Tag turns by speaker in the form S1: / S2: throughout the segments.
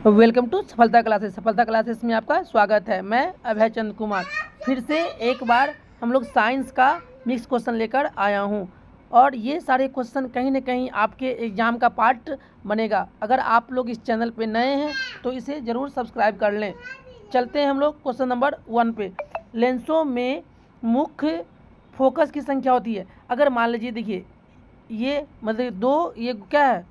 S1: Welcome to सफलता classes. सफलता classes में आपका स्वागत है। मैं अभय चंद्र कुमार फिर से एक बार हम लोग साइंस का मिक्स क्वेश्चन लेकर आया हूं और ये सारे क्वेश्चन कहीं ना कहीं आपके एग्ज़ाम का पार्ट बनेगा। अगर आप लोग इस चैनल पे नए हैं तो इसे ज़रूर सब्सक्राइब कर लें। चलते हैं हम लोग क्वेश्चन नंबर 1 पे। लेंसों में मुख्य फोकस की संख्या होती है। अगर मान लीजिए देखिए ये मतलब दो, ये क्या है,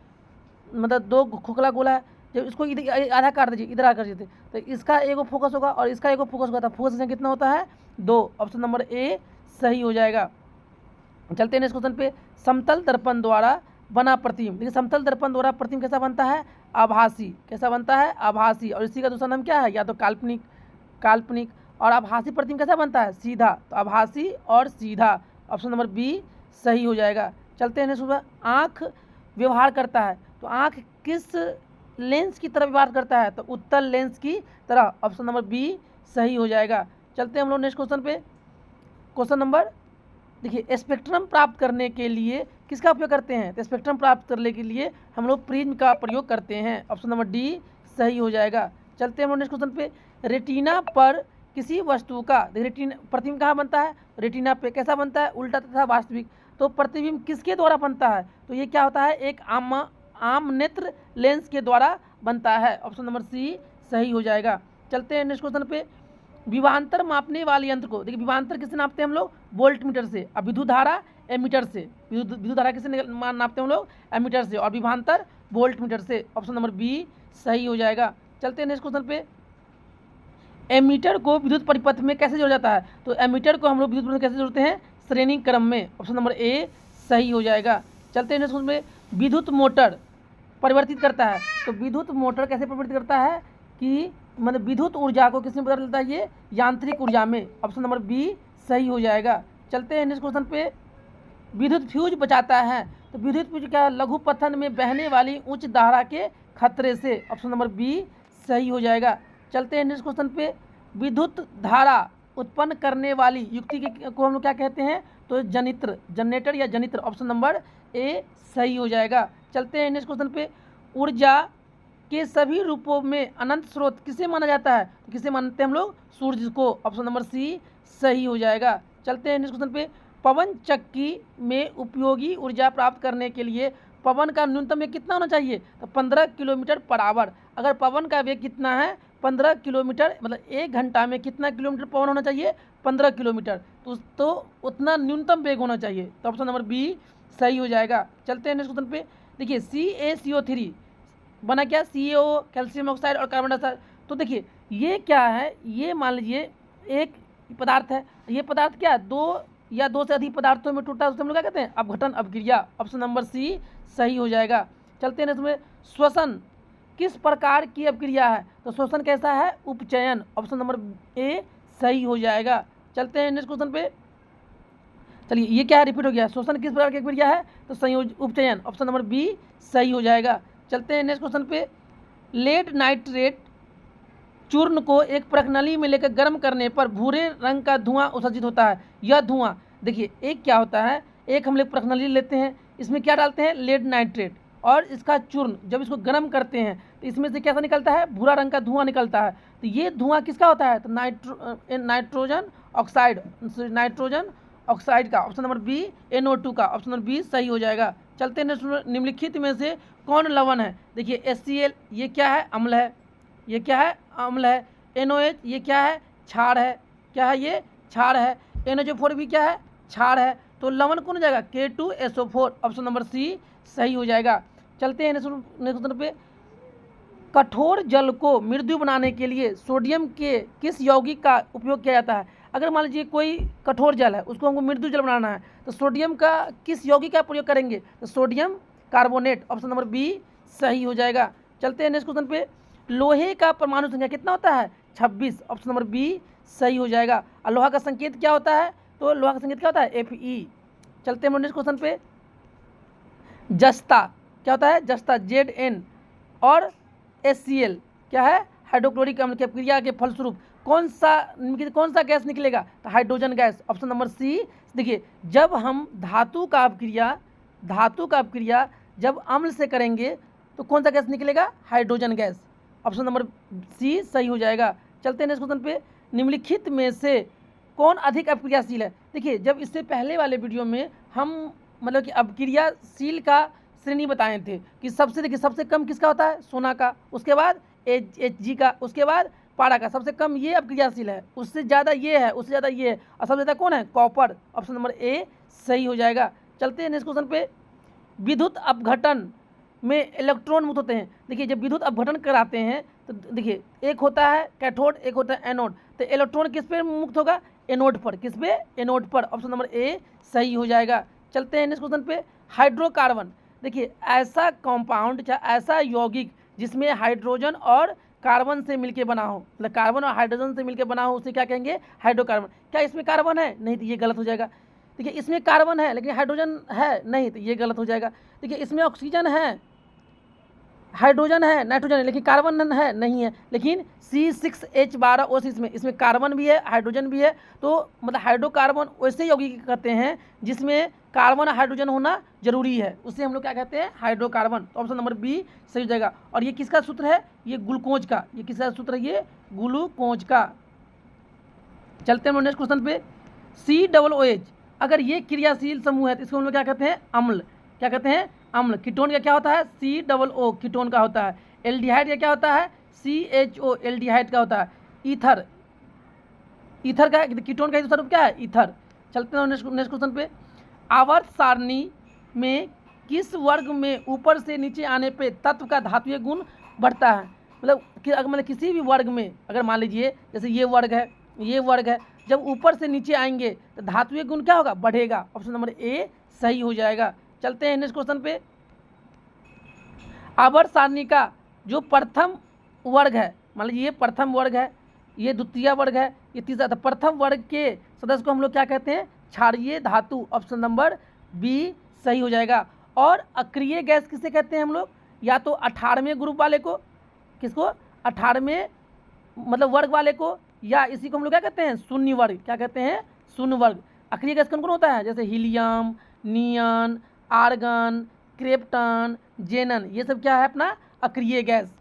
S1: मतलब दो खोखला गोला है। जब इसको इधर आधा काट दीजिए, इधर आकर दीजिए तो इसका एगो फोकस होगा और इसका एगो फोकस होगा, तो फोकस संख्या कितना होता है 2। ऑप्शन नंबर ए सही हो जाएगा। चलते हैं नेक्स्ट क्वेश्चन पे। समतल दर्पण द्वारा बना प्रतिबिंब। देखिए समतल दर्पण द्वारा प्रतिबिंब कैसा बनता है, आभासी। कैसा बनता है, आभासी। और इसी का दूसरा नाम क्या है, या तो काल्पनिक। काल्पनिक। और आभासी प्रतिबिंब कैसा बनता है, सीधा। तो आभासी और सीधा, ऑप्शन नंबर बी सही हो जाएगा। चलते हैं नेक्स्ट। आँख व्यवहार करता है, तो आँख किस लेंस की तरह व्यवहार करता है, तो उत्तल लेंस की तरह, ऑप्शन नंबर बी सही हो जाएगा। चलते हैं हम लोग नेक्स्ट क्वेश्चन पे। क्वेश्चन नंबर देखिए, स्पेक्ट्रम प्राप्त करने के लिए किसका उपयोग करते हैं, तो स्पेक्ट्रम प्राप्त करने के लिए हम लोग प्रिज्म का प्रयोग करते हैं, ऑप्शन नंबर डी सही हो जाएगा। चलते हैं हम लोग नेक्स्ट क्वेश्चन पे। रेटिना पर किसी वस्तु का, रेटिना प्रतिबिंब कहाँ बनता है, रेटिना पे कैसा बनता है, उल्टा तथा वास्तविक। तो प्रतिबिंब किसके द्वारा बनता है, तो ये क्या होता है, एक आम नेत्र लेंस के द्वारा बनता है, ऑप्शन नंबर सी सही हो जाएगा। चलते हैं नेक्स्ट क्वेश्चन पे। विभवांतर मापने वाले यंत्र को, देखिए विभवांतर किससे नापते हैं हम लोग, वोल्ट मीटर से। अब विद्युत धारा एमीटर से। विद्युत धारा किससे नापते हैं हम लोग, एमीटर से। और विभवांतर वोल्ट मीटर से, ऑप्शन नंबर बी सही हो जाएगा। चलते हैं नेक्स्ट क्वेश्चन पे। एमीटर को विद्युत परिपथ में कैसे जोड़ा जाता है, तो एमीटर को हम लोग विद्युत परिपथ में कैसे जोड़ते हैं, श्रेणी क्रम में, ऑप्शन नंबर ए सही हो जाएगा। चलते हैं नेक्स्ट क्वेश्चन पे। विद्युत मोटर परिवर्तित करता है, तो विद्युत मोटर कैसे परिवर्तित करता है कि मतलब विद्युत ऊर्जा को किसमें बदलता है, ये यांत्रिक ऊर्जा में, ऑप्शन नंबर बी सही हो जाएगा। चलते हैं नेक्स्ट क्वेश्चन पे। विद्युत फ्यूज बचाता है, तो विद्युत फ्यूज क्या, लघु पथन में बहने वाली उच्च धारा के खतरे से, ऑप्शन नंबर बी सही हो जाएगा। चलते हैं नेक्स्ट क्वेश्चन पे। विद्युत धारा उत्पन्न करने वाली युक्ति को हम लोग क्या कहते हैं, तो जनित्र, जनरेटर या जनित्र, ऑप्शन नंबर ए सही हो जाएगा। चलते हैं नेक्स्ट क्वेश्चन पे। ऊर्जा के सभी रूपों में अनंत स्रोत किसे माना जाता है, तो किसे मानते हैं हम लोग, सूर्य को, ऑप्शन नंबर सी सही हो जाएगा। चलते हैं नेक्स्ट क्वेश्चन पे। पवन चक्की में उपयोगी ऊर्जा प्राप्त करने के लिए पवन का न्यूनतम वेग कितना होना चाहिए, तो 15 किलोमीटर पर आवर। अगर पवन का वेग कितना है, 15 किलोमीटर, मतलब 1 घंटा में कितना किलोमीटर पवन होना चाहिए, 15 किलोमीटर। तो उतना न्यूनतम वेग होना चाहिए, तो ऑप्शन नंबर बी सही हो जाएगा। चलते हैं नेक्स्ट क्वेश्चन पे। देखिए CaCO3 बना क्या, CO, कैल्शियम ऑक्साइड और कार्बन डाइऑक्साइड। तो देखिए ये क्या है, ये मान लीजिए एक पदार्थ है, ये पदार्थ क्या है, 2 या 2 से अधिक पदार्थों में टूटा है, उससे हम लोग क्या कहते हैं, अपघटन अपक्रिया, ऑप्शन नंबर सी सही हो जाएगा। चलते हैं इसमें। श्वसन किस प्रकार की अपक्रिया है, तो श्वसन कैसा है, उपचयन, ऑप्शन नंबर ए सही हो जाएगा। चलते हैं नेक्स्ट क्वेश्चन पे। चलिए ये क्या है, रिपीट हो गया, श्वसन किस प्रकार की अपक्रिया है, तो संयोज उपचयन, ऑप्शन नंबर बी सही हो जाएगा। चलते हैं नेक्स्ट क्वेश्चन पे। लेड नाइट्रेट चूर्ण को एक प्रखनली में लेकर गर्म करने पर भूरे रंग का धुआं उत्सर्जित होता है। यह धुआं, देखिए एक क्या होता है, एक हम लोग प्रखनली लेते हैं, इसमें क्या डालते हैं, लेड नाइट्रेट, और इसका चूर्ण जब इसको गर्म करते हैं तो इसमें से कैसा निकलता है, भूरा रंग का धुआं निकलता है। तो ये धुआं किसका होता है, तो नाइट्रोजन ऑक्साइड, नाइट्रोजन ऑक्साइड का, ऑप्शन नंबर बी NO2 का, ऑप्शन नंबर बी सही हो जाएगा। चलते हैं निम्नलिखित में से कौन लवण है, देखिए HCl ये क्या है, अम्ल है, ये क्या है, अम्ल है। NOH ये क्या है, क्षार है, क्या है ये, क्षार है। NH4 भी क्या है, क्षार है। तो लवण कौन हो जाएगा, K2SO4, ऑप्शन नंबर सी सही हो जाएगा। चलते हैं नेक्स्ट पे। कठोर जल को मृदु बनाने के लिए सोडियम के किस यौगिक का उपयोग किया जाता है। अगर मान लीजिए कोई कठोर जल है, उसको हमको मृदु जल बनाना है, तो सोडियम का किस यौगिक का प्रयोग करेंगे, तो sodium carbonate, option number B सही हो जाएगा। चलते हैं नेक्स्ट क्वेश्चन पे। लोहे का परमाणु संख्या कितना होता है, 26, ऑप्शन नंबर बी सही हो जाएगा। और लोहा का संकेत क्या होता है, तो लोहा का संकेत क्या होता है, Fe। चलते हैं नेक्स्ट क्वेश्चन पे। जस्ता क्या होता है, जस्ता Zn और HCl क्या है, हाइड्रोक्लोरिक अम्ल की अपक्रिया के फलस्वरूप कौन सा गैस निकलेगा, तो hydrogen gas, option number C. देखिए जब हम धातु का अपक्रिया जब अम्ल से करेंगे तो कौन सा गैस निकलेगा, hydrogen gas. Option number C सही हो जाएगा। चलते हैं नेक्स्ट क्वेश्चन पे। निम्नलिखित में से कौन अधिक अपक्रियाशील है? देखिए, जब इससे पहले वाले वीडियो में हम मतलब कि अपक्रियाशील का श्रेणी बताए थे कि सबसे कम किसका होता है? सोना का, उसके बाद Hg का, उसके बाद पारा का। सबसे कम ये अपक्रियाशील है, उससे ज़्यादा ये है, उससे ज़्यादा ये है, और सबसे ज़्यादा कौन है? कॉपर। ऑप्शन नंबर ए सही हो जाएगा। चलते हैं नेक्स्ट क्वेश्चन पे। विद्युत अपघटन में इलेक्ट्रॉन मुक्त होते हैं। देखिए, जब विद्युत अपघटन कराते हैं तो देखिए, एक होता है कैथोड, एक होता है एनोड। तो इलेक्ट्रॉन किस पे मुक्त होगा? एनोड पर। किस पे? एनोड पर। ऑप्शन नंबर ए सही हो जाएगा। चलते हैं नेक्स्ट क्वेश्चन पे। हाइड्रोकार्बन, देखिए ऐसा कंपाउंड या ऐसा यौगिक जिसमें हाइड्रोजन और कार्बन से मिलके बना हो, मतलब कार्बन और हाइड्रोजन से मिलके बना हो, उसे क्या कहेंगे? हाइड्रोकार्बन। क्या इसमें कार्बन है? नहीं, तो ये गलत हो जाएगा। देखिए, इसमें कार्बन है लेकिन हाइड्रोजन है नहीं, तो ये गलत हो जाएगा। देखिए, इसमें ऑक्सीजन है, हाइड्रोजन है, नाइट्रोजन है, लेकिन कार्बन है नहीं है। लेकिन C6H12O6 में इसमें कार्बन भी है, हाइड्रोजन भी है। तो मतलब हाइड्रोकार्बन वैसे यौगिक कहते हैं जिसमें कार्बन और हाइड्रोजन होना जरूरी है, उसे हम लोग क्या कहते हैं? हाइड्रोकार्बन। तो ऑप्शन नंबर बी सही हो जाएगा। और ये किसका सूत्र है? ये ग्लूकोज का। ये किसका सूत्र है? ये ग्लूकोज का। चलते हैं नेक्स्ट क्वेश्चन पे। COOH अगर ये क्रियाशील समूह है तो इसको हम लोग क्या कहते हैं? अम्ल। क्या कहते हैं? अम्ल। कीटोन का क्या होता है? COO कीटोन का होता है। एल्डिहाइड का क्या होता है? CHO एल्डिहाइड का होता है। ईथर, ईथर का कीटोन का दूसरा रूप क्या है? ईथर। चलते हैं नेक्स्ट क्वेश्चन पे। आवर्त सारणी में किस वर्ग में ऊपर से नीचे आने पे तत्व का धात्विक गुण बढ़ता है? मतलब किसी भी वर्ग में, अगर मान लीजिए जैसे ये वर्ग है, ये वर्ग है, जब ऊपर से नीचे आएंगे तो धात्विक गुण क्या होगा? बढ़ेगा। ऑप्शन नंबर ए सही हो जाएगा। चलते हैं नेक्स्ट क्वेश्चन पे। आवर्त सारणी का जो प्रथम वर्ग है, मान लीजिए ये प्रथम वर्ग है, ये द्वितीय वर्ग है, ये तीसरा, तो प्रथम वर्ग के सदस्य को हम लोग क्या कहते हैं? क्षारीय धातु। ऑप्शन नंबर बी सही हो जाएगा। और अक्रिय गैस किसे कहते हैं हम लोग? या तो 18वें ग्रुप वाले को, किसको? 18वें मतलब वर्ग वाले को, या इसी को हम लोग क्या कहते हैं? शून्य वर्ग। क्या कहते हैं? शून्य वर्ग। अक्रिय गैस कौन कौन होता है? जैसे हीलियम, नियन, आर्गन, क्रिप्टन, जेनन, ये सब क्या है? अपना अक्रिय गैस।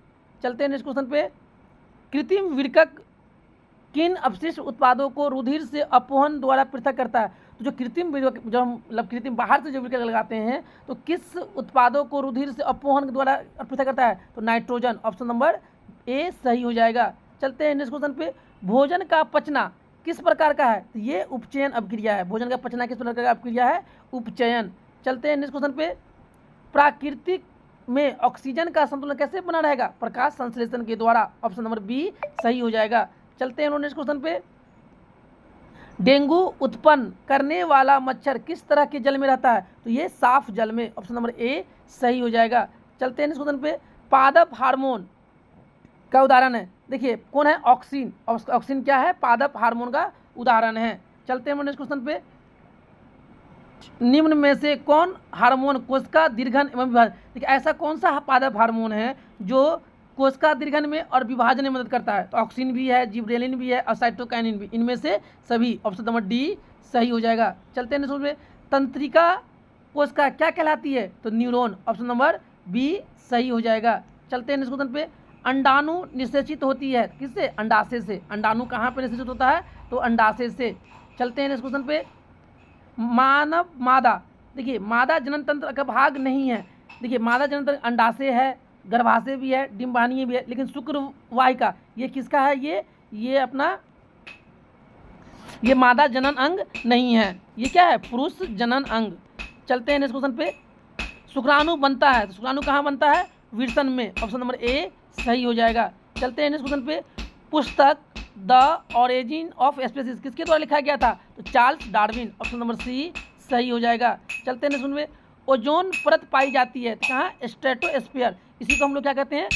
S1: चलते हैं नेक्स्ट क्वेश्चन पे। कृत्रिम विरकक किन अपशिष्ट उत्पादों को रुधिर से अपवहन द्वारा पृथक करता है? तो जो कृत्रिम विरकक, जो हम मतलब कृत्रिम बाहर से जो विरकक लगाते हैं, तो किस उत्पादों को रुधिर से अपवहन द्वारा पृथक करता है? तो नाइट्रोजन। ऑप्शन नंबर ए सही हो जाएगा। चलते हैं नेक्स्ट क्वेश्चन पे। भोजन का पचना किस प्रकार का है? तो ये उपचयन अपक्रिया है। भोजन का पचना किस प्रकार का अपक्रिया है? उपचयन। चलते हैं नेक्स्ट क्वेश्चन पे। प्राकृतिक में ऑक्सीजन का संतुलन कैसे बना रहेगा? प्रकाश संश्लेषण के द्वारा। ऑप्शन नंबर बी सही हो जाएगा। चलते हैं नेक्स्ट क्वेश्चन पे। डेंगू उत्पन्न करने वाला मच्छर किस तरह के जल में रहता है? तो ये साफ जल में। ऑप्शन नंबर ए सही हो जाएगा। चलते हैं नेक्स्ट क्वेश्चन पे। पादप हार्मोन का उदाहरण है, देखिए कौन है? ऑक्सिन। ऑक्सिन क्या है? पादप हार्मोन का उदाहरण है। चलते हैं नेक्स्ट क्वेश्चन पे। निम्न में से कौन हार्मोन कोशिका दीर्घन एवं विभाजन? देखिए, ऐसा कौन सा पादप हार्मोन है जो कोशिका दीर्घन में और विभाजन में मदद करता है? तो ऑक्सिन भी है, जिब्रेलिन भी है और साइटोकाइनिन भी। इनमें से सभी। ऑप्शन नंबर डी सही हो जाएगा। चलते हैं नेक्स्ट पे। तंत्रिका कोशिका क्या कहलाती है? तो न्यूरॉन। ऑप्शन नंबर बी सही हो जाएगा। चलते हैं नेक्स्ट क्वेश्चन पे। अंडाणु निषेचित होती है किससे? अंडाशय से। अंडाणु कहाँ पे निषेचित होता है? तो अंडाशय से। चलते हैं नेक्स्ट क्वेश्चन पे। मानव मादा, देखिए मादा जनन तंत्र का भाग नहीं है। देखिए, मादा जनन तंत्र अंडाशय है, गर्भाशय भी है, डिंबानीय भी है, लेकिन शुक्रवाहिका ये किसका है? ये अपना ये मादा जनन अंग नहीं है। ये क्या है? पुरुष जनन अंग। चलते हैं नेक्स्ट क्वेश्चन पे। शुक्राणु बनता है, तो शुक्राणु कहाँ बनता है? विरसन में। ऑप्शन नंबर ए सही हो जाएगा। चलते हैं नेक्स्ट क्वेश्चन पे। पुस्तक द ऑरिजिन ऑफ स्पीसीज किसके द्वारा लिखा गया था? तो Charles Darwin. Option number C सही हो जाएगा। चलते हैं नेक्स्ट क्वेश्चन पे। ओजोन परत पाई जाती है तो कहाँ? स्ट्रेटोस्फीयर। इसी को हम लोग क्या कहते हैं?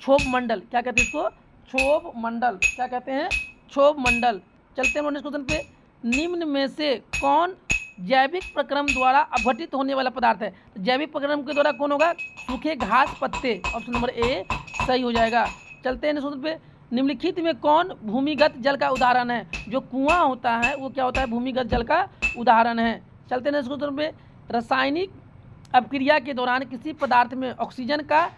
S1: क्षोभ मंडल। क्या कहते हैं इसको? क्षोभ मंडल। क्या कहते हैं? क्षोभ मंडल। चलते हैं नेक्स्ट क्वेश्चन पे। निम्न में से कौन जैविक प्रक्रम द्वारा अपघटित होने वाला पदार्थ है? तो जैविक प्रक्रम के द्वारा कौन होगा? सूखे घास पत्ते। ऑप्शन नंबर ए सही हो जाएगा। चलते हैं नेक्स्ट पे। निम्नलिखित में कौन भूमिगत जल का उदाहरण है? जो कुआं होता है वो क्या होता है? भूमिगत जल का उदाहरण है। चलते हैं नेक्स्ट पे। रासायनिक अपक्रिया के दौरान किसी पदार्थ में ऑक्सीजन का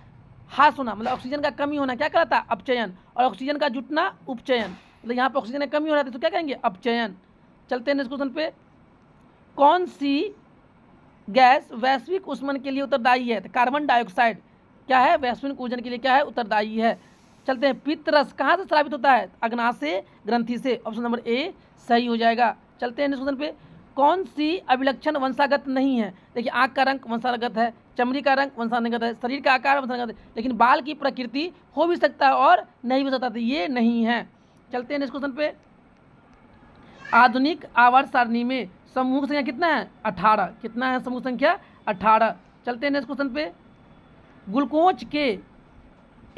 S1: हास होना मतलब ऑक्सीजन का कमी होना क्या कहलाता है? अपचयन। और ऑक्सीजन का जुटना उपचयन। मतलब यहाँ पर ऑक्सीजन का कमी हो रहा है तो क्या कहेंगे? अपचयन। चलते हैं नेक्स्ट क्वेश्चन पे। कौन सी गैस वैश्विक ऊष्मन के लिए उत्तरदायी है? तो कार्बन डाइऑक्साइड क्या है? वैश्विक ऊर्जन के लिए क्या है? उत्तरदायी है। चलते हैं, पित्त रस कहाँ से स्रावित होता है? अग्नाशय ग्रंथि से। ऑप्शन नंबर ए सही हो जाएगा। चलते हैं नेक्स्ट क्वेश्चन पे। कौन सी अभिलक्षण वंशागत नहीं है? देखिए, आँख का रंग वंशागत है, चमड़ी का रंग वंशागत है, शरीर का आकार वंशागत है, लेकिन बाल की प्रकृति हो भी सकता है और नहीं भी सकता, तो ये नहीं है। चलते हैं नेक्स्ट क्वेश्चन पे। आधुनिक आवर्त सारणी में समूह संख्या कितना है? 18। कितना है समूह संख्या? 18। चलते हैं नेक्स्ट क्वेश्चन पे। ग्लूकोज के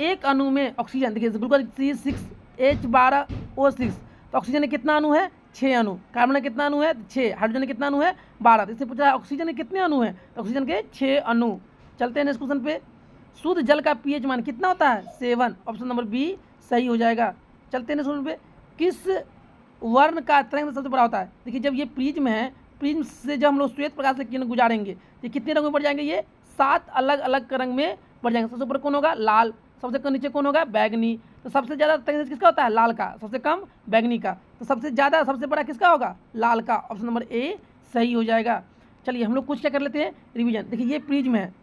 S1: एक अणु में ऑक्सीजन, देखिए ग्लूकोज C6H12O6, तो ऑक्सीजन में कितना अणु है? 6 अणु। कार्बन में कितना अणु है? 6। हाइड्रोजन में कितना अणु है? 12। तो इससे पूछा है ऑक्सीजन के कितने अणु हैं? तो ऑक्सीजन के 6 अणु। चलते हैं नेक्स्ट क्वेश्चन पे। शुद्ध जल का पीएच मान कितना होता है? 7। ऑप्शन नंबर बी सही हो जाएगा। चलते हैं नेक्स्ट क्वेश्चन पे। किस वर्ण का तरंग सबसे बड़ा होता है? देखिए, जब ये प्रिज्म है, प्रिज्म से जब हम लोग श्वेत प्रकाश से किरण गुजारेंगे ये कितने रंग में बढ़ जाएंगे? ये 7 अलग अलग रंग में बढ़ जाएंगे। सबसे ऊपर कौन होगा? लाल। सबसे नीचे कौन होगा? बैगनी। तो सबसे ज़्यादा तरंग किसका होता है? लाल का। सबसे कम बैगनी का। तो सबसे ज़्यादा सबसे बड़ा किसका होगा? लाल का। ऑप्शन नंबर ए सही हो जाएगा। चलिए हम लोग कुछ क्या कर लेते हैं? रिवीजन। देखिए, ये प्रिज्म है,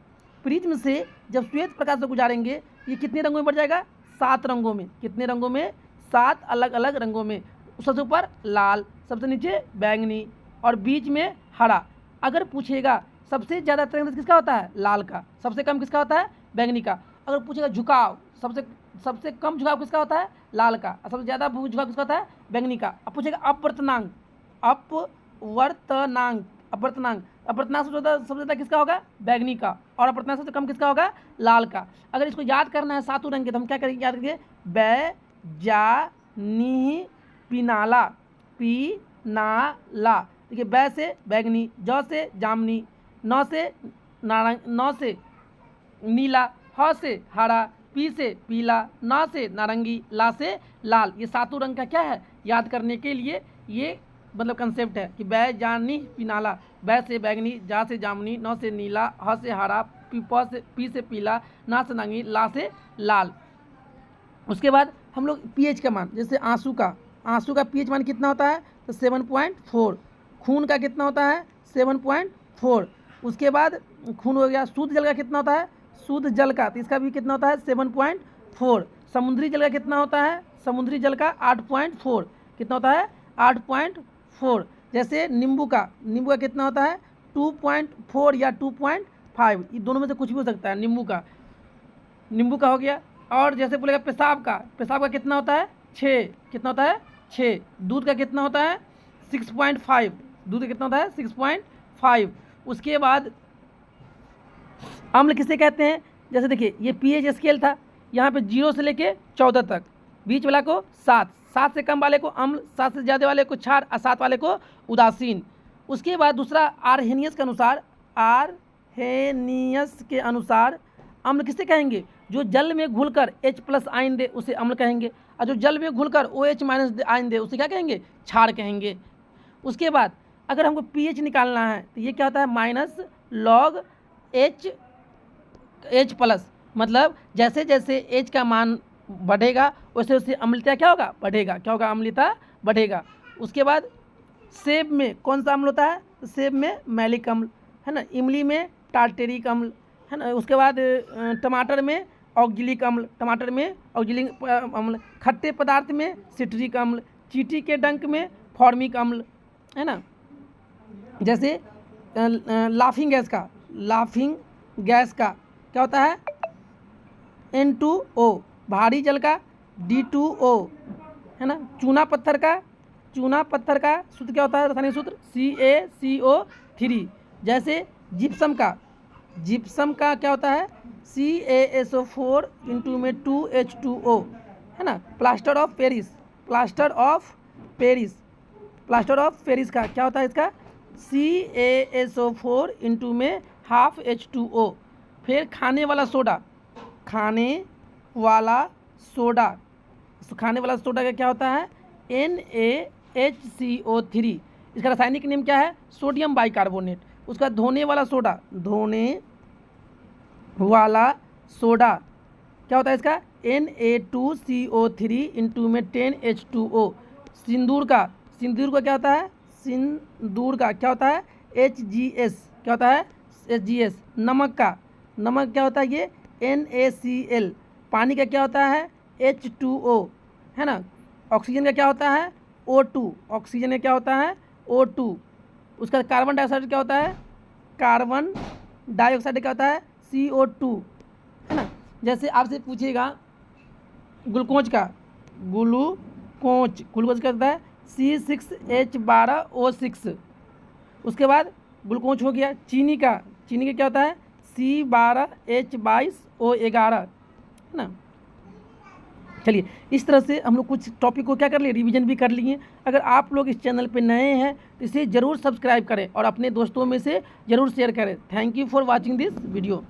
S1: प्रिज्म से जब श्वेत प्रकाश से गुजारेंगे ये कितने रंगों में बढ़ जाएगा? 7 रंगों में। कितने रंगों में? 7 अलग अलग रंगों में। सबसे ऊपर लाल, सबसे नीचे बैंगनी और बीच में हरा। अगर पूछेगा सबसे ज़्यादा तरंग किसका होता है? लाल का। सबसे कम किसका होता है? बैंगनी का। अगर पूछेगा झुकाव, सबसे कम झुकाव किसका होता है? लाल का। और सबसे ज़्यादा झुकाव किसका होता है? बैंगनी का। अब पूछेगा अपवर्तनांक, अपवर्तनांक सबसे ज़्यादा किसका होगा? बैंगनी का। और अपवर्तनांक सबसे कम किसका होगा? लाल का। अगर इसको याद करना है 7 रंग के तो हम क्या करेंगे? याद करेंगे बैजानी पिनाला, पीनाला। देखिए, बै से बैंगनी, जौ से जामनी, नौ से नीला, ह से हरा, पी से पीला, ना से नारंगी, ला से लाल। ये 7 रंग का क्या है? याद करने के लिए ये मतलब कंसेप्ट है कि बै जानी पिनाला, बै से बैंगनी, जा से जामनी, नौ से नीला, ह से हरा, पी से पीला, ना से नारंगी, ला से लाल। उसके बाद हम लोग पीएच का मान, जैसे आंसू का पीएच मान कितना होता है? तो 7.4। खून का कितना होता है? 7.4। उसके बाद खून हो गया। शुद्ध जल का कितना होता है? शुद्ध जल का, तो इसका भी कितना होता है? 7.4। समुद्री जल का कितना होता है? समुद्री जल का 8.4। कितना होता है? 8.4। जैसे नींबू का कितना होता है? 2.4 या 2.5। ये दोनों में से कुछ भी हो सकता है। नींबू का हो गया। और जैसे बोलेगा पेशाब का कितना होता है? 6। कितना होता है? 6। दूध का कितना होता है? 6.5। दूध का कितना होता है? 6.5। उसके बाद अम्ल किसे कहते हैं? जैसे देखिए, ये पीएच स्केल था, यहाँ पे 0 से लेके 14 तक, बीच वाला को 7, 7 से कम वाले को अम्ल, 7 से ज़्यादा वाले को क्षार और 7 वाले को उदासीन। उसके बाद दूसरा आरहेनियस के अनुसार अम्ल किसे कहेंगे? जो जल में घुलकर H+ आयन दे उसे अम्ल कहेंगे, और जो जल में घुलकर OH- आयन दे उसे क्या कहेंगे? क्षार कहेंगे। उसके बाद अगर हमको pH निकालना है तो ये क्या होता है? -log H+। मतलब जैसे जैसे H का मान बढ़ेगा वैसे वैसे अम्लता क्या होगा? बढ़ेगा। क्या होगा? अम्लता बढ़ेगा। उसके बाद सेब में कौन सा अम्ल होता है? तो सेब में मैलिक अम्ल है ना, इमली में टार्टेरिक अम्ल है ना। उसके बाद टमाटर में ऑक्जेलिक अम्ल, अम्ल, खट्टे पदार्थ में सिट्रिक अम्ल, चींटी के डंक में फॉर्मिक अम्ल है ना। जैसे लाफिंग गैस का क्या होता है? N2O। भारी जल का D2O है ना। चूना पत्थर का सूत्र क्या होता है? रासायनिक सूत्र CaCO3। जैसे जिप्सम का क्या होता है? CaSO4 इंटू में 2H2O है ना। प्लास्टर ऑफ पेरिस का क्या होता है? इसका CaSO4 इंटू में हाफ H2O। फिर खाने वाला सोडा का क्या होता है? NaHCO3। इसका रासायनिक नेम क्या है? Sodium bicarbonate. उसका धोने वाला सोडा क्या होता है इसका Na2CO3 इंटू में 10H2O। सिंदूर का क्या होता है, सिंदूर का क्या होता है HGS, क्या होता है HGS। नमक क्या होता है ये NaCl। पानी का क्या होता है H2O, है ना। ऑक्सीजन का क्या होता है O2, ऑक्सीजन का क्या होता है O2। उसका कार्बन डाइऑक्साइड क्या होता है, कार्बन डाइऑक्साइड क्या होता है CO2, है ना। जैसे आपसे पूछिएगा ग्लूकोज का, ग्लूकोज क्या होता है C6H12O6। उसके बाद ग्लूकोज हो गया। चीनी का क्या होता है C12H22O11, है ना। चलिए, इस तरह से हम लोग कुछ टॉपिक को क्या कर लिए, रिवीजन भी कर लिए। अगर आप लोग इस चैनल पे नए हैं तो इसे ज़रूर सब्सक्राइब करें और अपने दोस्तों में से ज़रूर शेयर करें। Thank you for watching this video.